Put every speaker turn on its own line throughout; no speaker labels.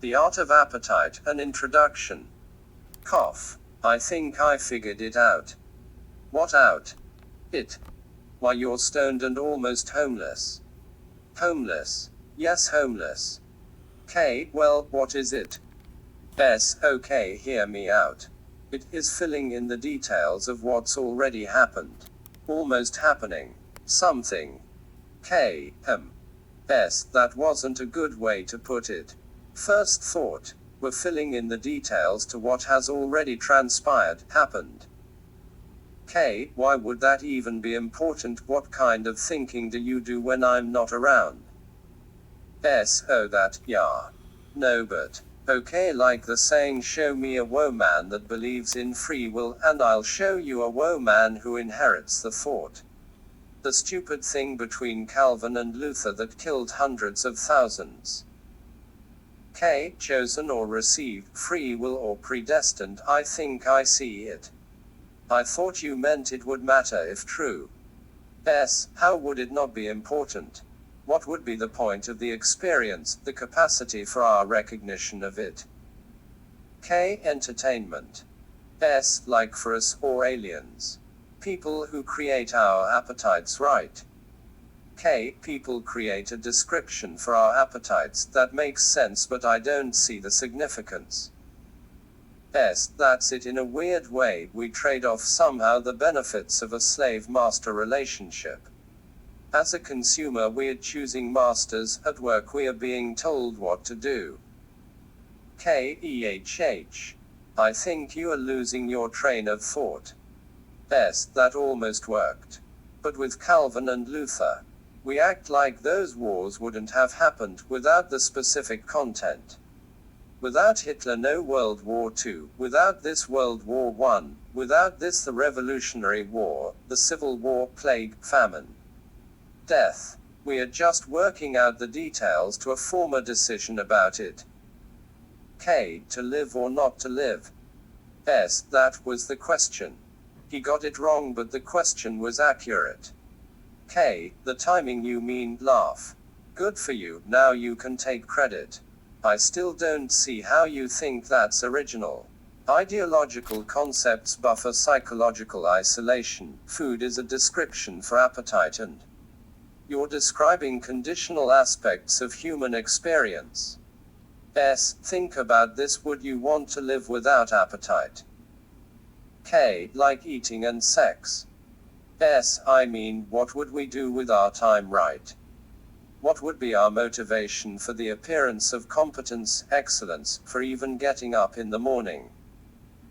The Art of Appetite, an introduction. Cough. I think I figured it out. What out? It. Why, you're stoned and almost homeless. Homeless. Yes, homeless. K, well, what is it? S, okay, hear me out. It is filling in the details of what's already happened. Almost happening. Something. K, S, that wasn't a good way to put it. First thought. We're filling in the details to what has already transpired, happened. K, why would that even be important? What kind of thinking do you do when I'm not around? S, oh that, yeah. No but. Okay, like the saying, show me a woe man that believes in free will, and I'll show you a woe man who inherits the thought. The stupid thing between Calvin and Luther that killed hundreds of thousands. K, chosen or received, free will or predestined, I think I see it. I thought you meant it would matter if true. S, how would it not be important? What would be the point of the experience, the capacity for our recognition of it? K, entertainment. S, like for us, or aliens. People who create our appetites, right? K, people create a description for our appetites that makes sense, but I don't see the significance. S, that's it. In a weird way, we trade off somehow the benefits of a slave-master relationship. As a consumer, we're choosing masters. At work, we are being told what to do. K, I think you are losing your train of thought. S, that almost worked. But with Calvin and Luther, we act like those wars wouldn't have happened without the specific content. Without Hitler, no World War II. Without this, World War I. Without this, the Revolutionary War, the Civil War, plague, famine, death. We are just working out the details to form a decision about it. K, to live or not to live. S, that was the question. He got it wrong, but the question was accurate. K, the timing, you mean, laugh. Good for you, now you can take credit. I still don't see how you think that's original. Ideological concepts buffer psychological isolation. Food is a description for appetite, and you're describing conditional aspects of human experience. S, think about this. Would you want to live without appetite? K, like eating and sex. S, I mean, what would we do with our time, right? What would be our motivation for the appearance of competence, excellence, for even getting up in the morning?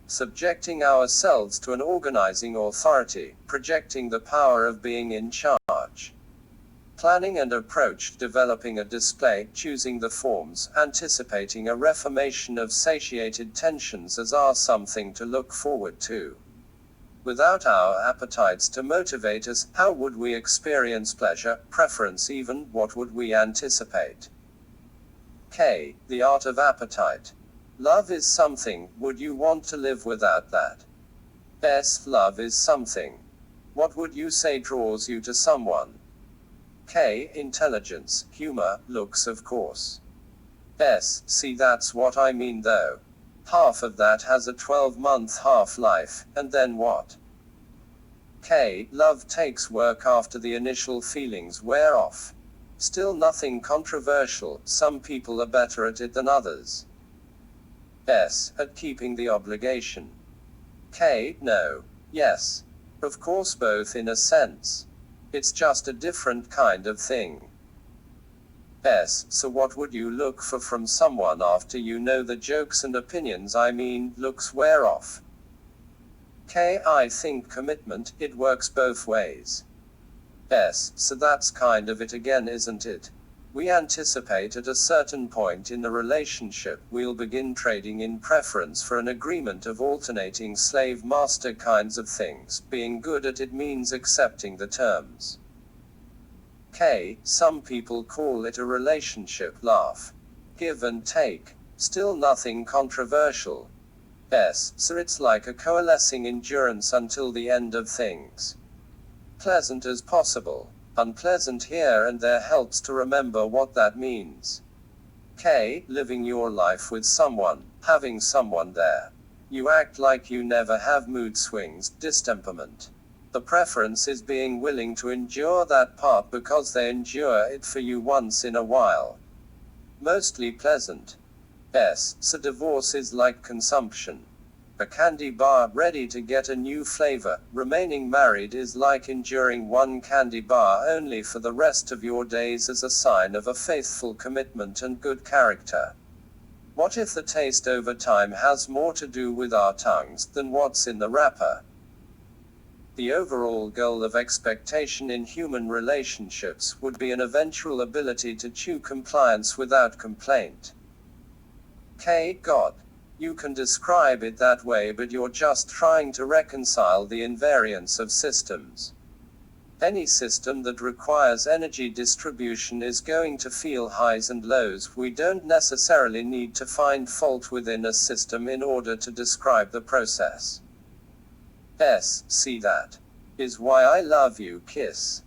Subjecting ourselves to an organizing authority, projecting the power of being in charge. Planning and approach, developing a display, choosing the forms, anticipating a reformation of satiated tensions as our something to look forward to. Without our appetites to motivate us, how would we experience pleasure, preference even? What would we anticipate? K, the art of appetite. Love is something. Would you want to live without that? S, love is something. What would you say draws you to someone? K, intelligence, humor, looks, of course. S, see, that's what I mean though. Half of that has a 12-month half-life, and then what? K, love takes work after the initial feelings wear off. Still nothing controversial, some people are better at it than others. S, at keeping the obligation. K, no. Yes. Of course, both in a sense. It's just a different kind of thing. S, so what would you look for from someone after you know the jokes and opinions, I mean, looks wear off? K, I think commitment, it works both ways. S, so that's kind of it again, isn't it? We anticipate at a certain point in the relationship, we'll begin trading in preference for an agreement of alternating slave-master kinds of things. Being good at it means accepting the terms. K, some people call it a relationship, laugh. Give and take. Still nothing controversial. S, so it's like a coalescing endurance until the end of things. Pleasant as possible. Unpleasant here and there helps to remember what that means. K. Living your life with someone, having someone there. You act like you never have mood swings, distemperament. The preference is being willing to endure that part because they endure it for you once in a while. Mostly pleasant. S. So divorce is like consumption. A candy bar ready to get a new flavor. Remaining married is like enduring one candy bar only for the rest of your days as a sign of a faithful commitment and good character. What if the taste over time has more to do with our tongues than what's in the wrapper? The overall goal of expectation in human relationships would be an eventual ability to chew compliance without complaint. K. God. You can describe it that way, but you're just trying to reconcile the invariance of systems. Any system that requires energy distribution is going to feel highs and lows. We don't necessarily need to find fault within a system in order to describe the process. S. See that is why I love you, kiss.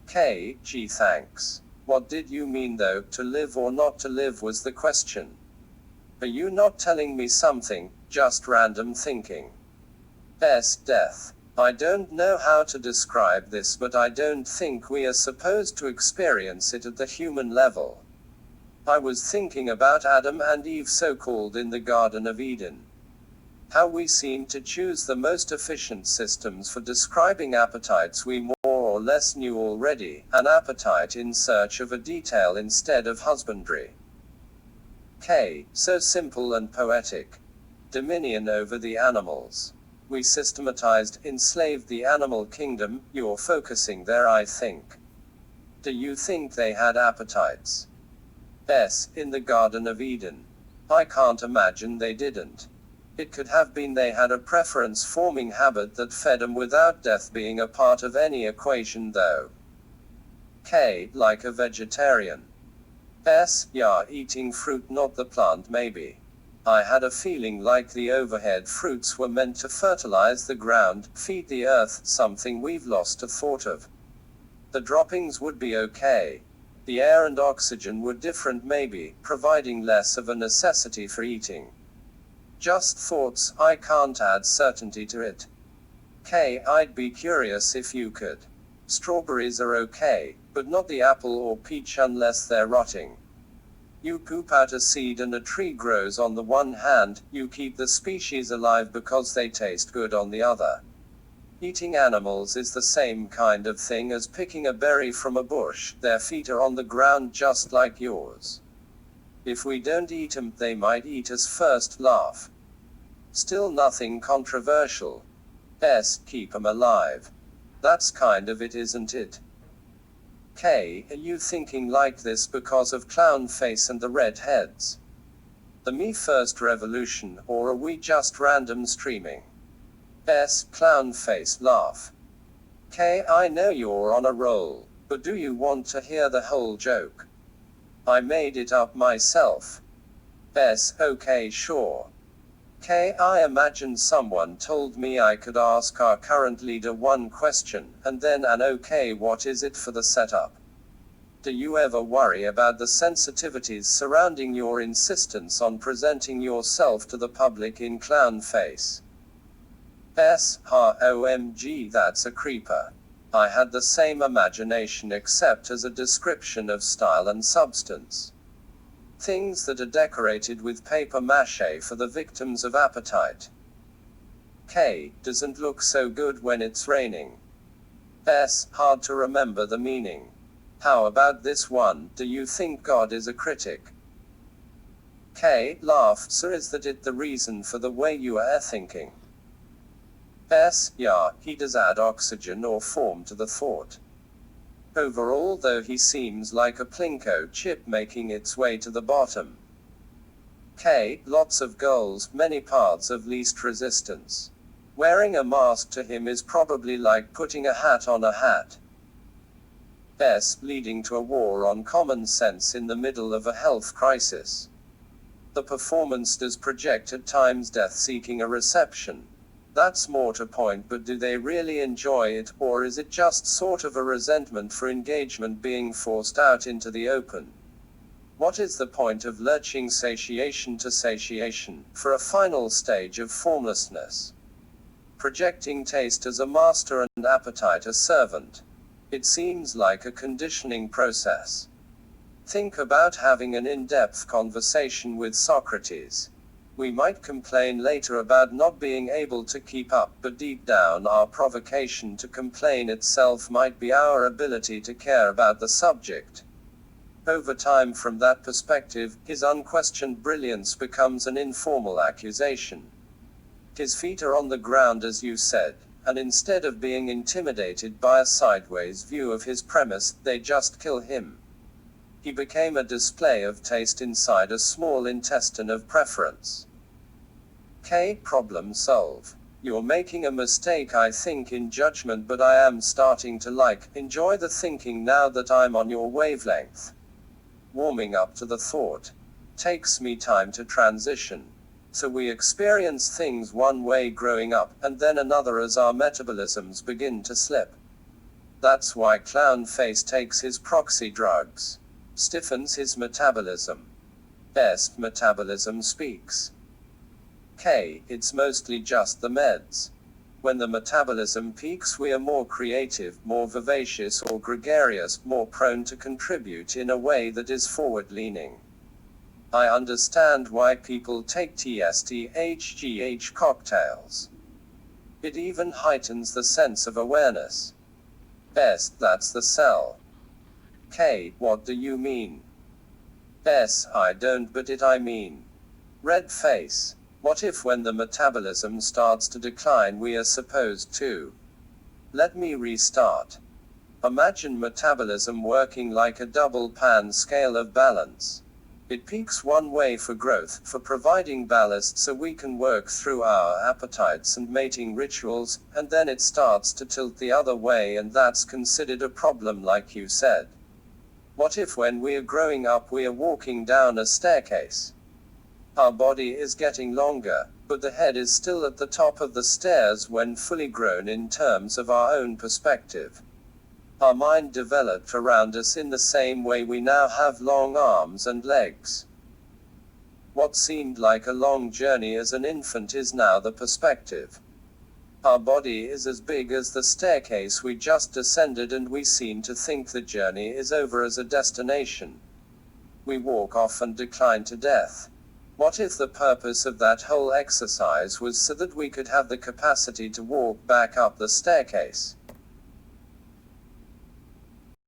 K. Gee, thanks. What did you mean though? To live or not to live was the question. Are you not telling me something, just random thinking? S. Death. I don't know how to describe this, but I don't think we are supposed to experience it at the human level. I was thinking about Adam and Eve, so-called, in the Garden of Eden. How we seem to choose the most efficient systems for describing appetites we more or less knew already, an appetite in search of a detail instead of husbandry. K. So simple and poetic. Dominion over the animals. We systematized, enslaved the animal kingdom. You're focusing there, I think. Do you think they had appetites? S. In the Garden of Eden. I can't imagine they didn't. It could have been they had a preference-forming habit that fed them without death being a part of any equation though. K. Like a vegetarian. S. Yeah, eating fruit, not the plant, maybe. I had a feeling like the overhead fruits were meant to fertilize the ground, feed the earth, something we've lost a thought of. The droppings would be okay. The air and oxygen were different maybe, providing less of a necessity for eating. Just thoughts, I can't add certainty to it. K. I'd be curious if you could. Strawberries are okay, but not the apple or peach unless they're rotting. You poop out a seed and a tree grows on the one hand, you keep the species alive because they taste good on the other. Eating animals is the same kind of thing as picking a berry from a bush. Their feet are on the ground just like yours. If we don't eat 'em, they might eat us first. Laugh. Still nothing controversial. S. Keep 'em alive. That's kind of it, isn't it? K. Are you thinking like this because of Clown Face and the red heads? The Me First revolution, or are we just random streaming? S. Clown Face. Laugh. K. I know you're on a roll, but do you want to hear the whole joke? I made it up myself. S. Okay, sure. K. I imagine someone told me I could ask our current leader one question, and then an okay, what is it for the setup? Do you ever worry about the sensitivities surrounding your insistence on presenting yourself to the public in clown face? S. Ha, OMG, that's a creeper. I had the same imagination except as a description of style and substance. Things that are decorated with paper mache for the victims of appetite. K. Doesn't look so good when it's raining. S. Hard to remember the meaning. How about this one? Do you think God is a critic? K. Laugh. So is that it the reason for the way you are thinking? S. Yeah, he does add oxygen or form to the thought. Overall though he seems like a plinko chip making its way to the bottom. K. Lots of goals, many paths of least resistance. Wearing a mask to him is probably like putting a hat on a hat. S. Leading to a war on common sense in the middle of a health crisis. The performance does project at times death seeking a reception. That's more to point, but do they really enjoy it, or is it just sort of a resentment for engagement being forced out into the open? What is the point of lurching satiation to satiation, for a final stage of formlessness? Projecting taste as a master and appetite a servant. It seems like a conditioning process. Think about having an in-depth conversation with Socrates. We might complain later about not being able to keep up, but deep down our provocation to complain itself might be our ability to care about the subject. Over time, from that perspective, his unquestioned brilliance becomes an informal accusation. His feet are on the ground, as you said, and instead of being intimidated by a sideways view of his premise, they just kill him. He became a display of taste inside a small intestine of preference. Problem solve. You're making a mistake, I think, in judgment, but I am starting to enjoy the thinking now that I'm on your wavelength. Warming up to the thought takes me time to transition. So we experience things one way growing up, and then another as our metabolisms begin to slip. That's why Clown Face takes his proxy drugs. Stiffens his metabolism. Best metabolism speaks. It's mostly just the meds. When the metabolism peaks, we are more creative, more vivacious or gregarious, more prone to contribute in a way that is forward-leaning. I understand why people take TST/HGH cocktails. It even heightens the sense of awareness. That's the sell. What do you mean? I don't, but I mean. Red face. What if when the metabolism starts to decline we are supposed to? Let me restart. Imagine metabolism working like a double pan scale of balance. It peaks one way for growth, for providing ballast so we can work through our appetites and mating rituals, and then it starts to tilt the other way, and that's considered a problem, like you said. What if when we are growing up we are walking down a staircase? Our body is getting longer, but the head is still at the top of the stairs when fully grown in terms of our own perspective. Our mind developed around us in the same way we now have long arms and legs. What seemed like a long journey as an infant is now the perspective. Our body is as big as the staircase we just descended, and we seem to think the journey is over as a destination. We walk off and decline to death. What if the purpose of that whole exercise was so that we could have the capacity to walk back up the staircase?